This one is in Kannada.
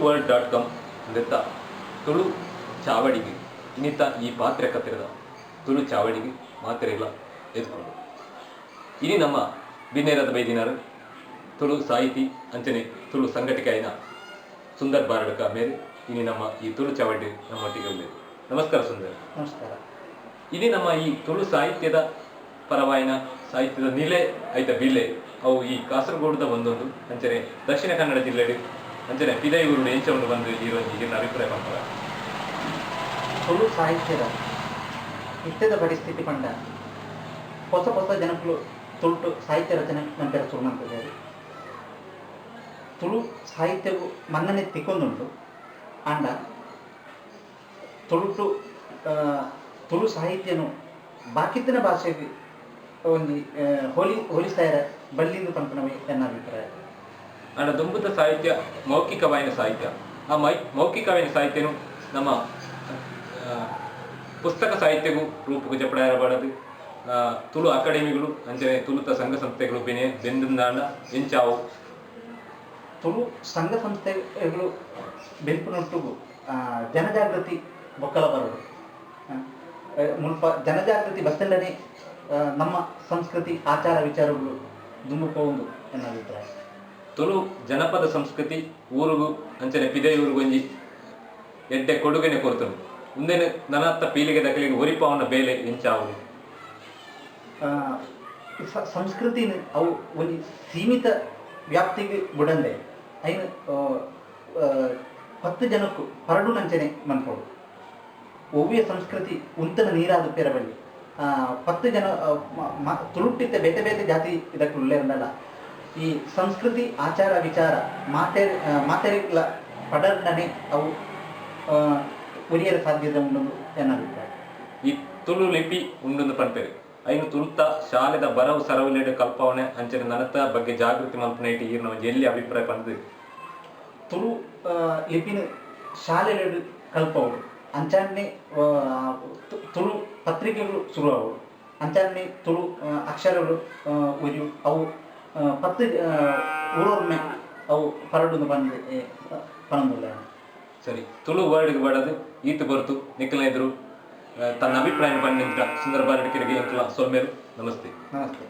tuworld.com ಇದೆತ್ತ ತುಳು ಚಾವಡಿಗೆ ಇನ್ನಿತ್ತ ಈ ಪಾತ್ರೆ ಕತ್ತಿರದ ತುಳು ಚಾವಡಿಗೆ ಮಾತ್ರೆ ಇಲ್ಲ ಎದ್ಕೊಂಡು ಇನಿ ನಮ್ಮ ಬಿನ್ನೇರದ ಬೈದಿನಾರು ತುಳು ಸಾಹಿತಿ ಅಂಚನೆ ತುಳು ಸಂಘಟಕ ಆಯ್ನ ಸುಂದರ್ ಬಾರಡ್ಕ ಮೇಲೆ ಇನಿ ನಮ್ಮ ಈ ತುಳು ಚಾವಡಿ ನಮ್ಮೊಟ್ಟಿಗೆ ಉಳ್ಳೇದು. ನಮಸ್ಕಾರ ಸುಂದರ್. ನಮಸ್ಕಾರ. ಇನಿ ನಮ್ಮ ಈ ತುಳು ಸಾಹಿತ್ಯದ ಪರವಾಯಿನ ಸಾಹಿತ್ಯದ ನಿಲೆ ಆಯ್ತ ಬಿಲ್ಲೆ ಅವು ಈ ಕಾಸರಗೋಡದ ಒಂದೊಂದು ಅಂಚನೆ ದಕ್ಷಿಣ ಕನ್ನಡ ಜಿಲ್ಲೆಯಲ್ಲಿ ಅಂಚನೆ ಪಿದೈಯೂರು ಎಂಚವನ್ನು ಬಂದು ಈಗಿನ ಅಭಿಪ್ರಾಯ ಮಾಡ್ತಾರೆ. ತುಳು ಸಾಹಿತ್ಯದ ಇತ್ತದ ಪರಿಸ್ಥಿತಿ ಪಂಡ ಹೊಸ ಹೊಸ ಜನಗಳು ತುಳು ಸಾಹಿತ್ಯ ರಚನೆ ನಂತರ ಶುರು ಮಾಡ್ತಿದ್ದಾರೆ. ತುಳು ಸಾಹಿತ್ಯವು ಮನ್ನನೆ ತಿಕ್ಕೊಂದುಂಟು ಆಂಡ ತುಳು ಸಾಹಿತ್ಯನು ಬಾಕಿತ್ತಿನ ಭಾಷೆಗೆ ಒಂದು ಹೋಲಿಸ್ತಾ ಬಲ್ಲಿಂದು ಪಂಪನವೇ ಎನ್ನ ಅಭಿಪ್ರಾಯ. ಆಂಡ ದುಂಬುದ ಸಾಹಿತ್ಯ ಮೌಖಿಕವಾಯಿನ ಸಾಹಿತ್ಯ. ಆ ಮೌಖಿಕವಾಯಿನ ಸಾಹಿತ್ಯನು ನಮ್ಮ ಪುಸ್ತಕ ಸಾಹಿತ್ಯಗೂ ರೂಪಕ್ಕೆ ಜಪಡಾರಬಾರದು. ತುಳು ಅಕಾಡೆಮಿಗಳು ಅಂಚನೆ ತುಳುತ ಸಂಘ ಸಂಸ್ಥೆಗಳು ಬೆಂದಾಂಡ ಎಂಚಾವು ತುಳು ಸಂಘ ಸಂಸ್ಥೆಗಳು ಬೆಂಪಿನೊಟ್ಟಿಗೂ ಜನಜಾಗೃತಿ ಬೊಕ್ಕಲ ಬರೋದು ಮುಲ್ಪ ಜನಜಾಗೃತಿ ಬಸ್ಸಲ್ಲೇ ನಮ್ಮ ಸಂಸ್ಕೃತಿ ಆಚಾರ ವಿಚಾರಗಳು ದುಂಬುಕೊಂಡು ಎನ್ನ ಅಭಿಪ್ರಾಯ. ತುಳು ಜನಪದ ಸಂಸ್ಕೃತಿ ಊರಿಗೂ ಅಂಚನೆ ಪಿದೈಯೂರಿಗೂ ಒಂಜಿ ಎಡ್ಡೆ ಕೊಡುಗೆನೆ ಕೊರ್ತನು ಮುಂದೇನು ನನ್ನತ್ತ ಪೀಳಿಗೆ ದಕ್ಕಲಿಗೆ ಒರಿಪಾವನ ಬೇಲೆ ಎಂಚಾವು ಸಂಸ್ಕೃತಿ ಅವು ಒಂದು ಸೀಮಿತ ವ್ಯಾಪ್ತಿಗೆ ಬಿಡಂದೆ ಐನು 10 ಜನಕ್ಕೂ ಹರಡು ನಂಚನೆ ಮನ್ಪೋಡು ಓವಿಯ ಸಂಸ್ಕೃತಿ ಉಂತನ ನೀರಾದ ಪೆರಬಲ್ಲಿ 10 ಜನ ತುಳುಟ್ಟಿದ್ದ ಬೇತೆ ಬೇತೆ ಜಾತಿ ಇದಕ್ಕೆ ಉಳ್ಳೇ ಉಂಡಲ್ಲ. ಈ ಸಂಸ್ಕೃತಿ ಆಚಾರ ವಿಚಾರ ಮಾತೆರಿಗಳ ಪಡರ್ನನೆ ಅವು ಉರಿಯರ ಸಾಧ್ಯತೆ ಉಂಡೊಂದು ಎನ್ನ ಅಭಿಪ್ರಾಯ. ಈ ತುಳು ಲಿಪಿ ಉಂಡೊಂದು ಪಂಪೆರು ಐನು ತುಳುತ ಶಾಲೆದ ಬರವು ಸರವಲೆಡು ಕಲ್ಪವನೆ ಅಂಚನೆ ನನತ ಬಗ್ಗೆ ಜಾಗೃತಿ ಮಲ್ಪನೈಟಿ ಈರ್ನ ಎಲ್ಲಿ ಅಭಿಪ್ರಾಯ ಪಂದು ತುಳು ಲಿಪಿನ ಶಾಲೆಲೆಡು ಕಲ್ಪವರು ಅಂಚಾನೆ ತುಳು ಪತ್ರಿಕೆಗಳು ಶುರುವಾವು ಅಂಚಾನೆ ತುಳು ಅಕ್ಷರಗಳು ಉರಿಯು ಅವು 10 ಊರೊಮ್ಮೆ ಅವು ಪರಡು ಬಂದು ಪನಂದುಲ್ಲ. ಸರಿ, ತುಳು ವರ್ಡ್ಗೆ ಬಡದು ಈತು ಬರ್ತು ನಿಖಲ ಎದುರು ತನ್ನ ಅಭಿಪ್ರಾಯ ಬಂದ ಸುಂದರ ಬಾರಡಿಕೆರಿಗೆ ಎಂಕಲ ಸೊಲ್ಮೇರು. ನಮಸ್ತೆ. ನಮಸ್ತೆ.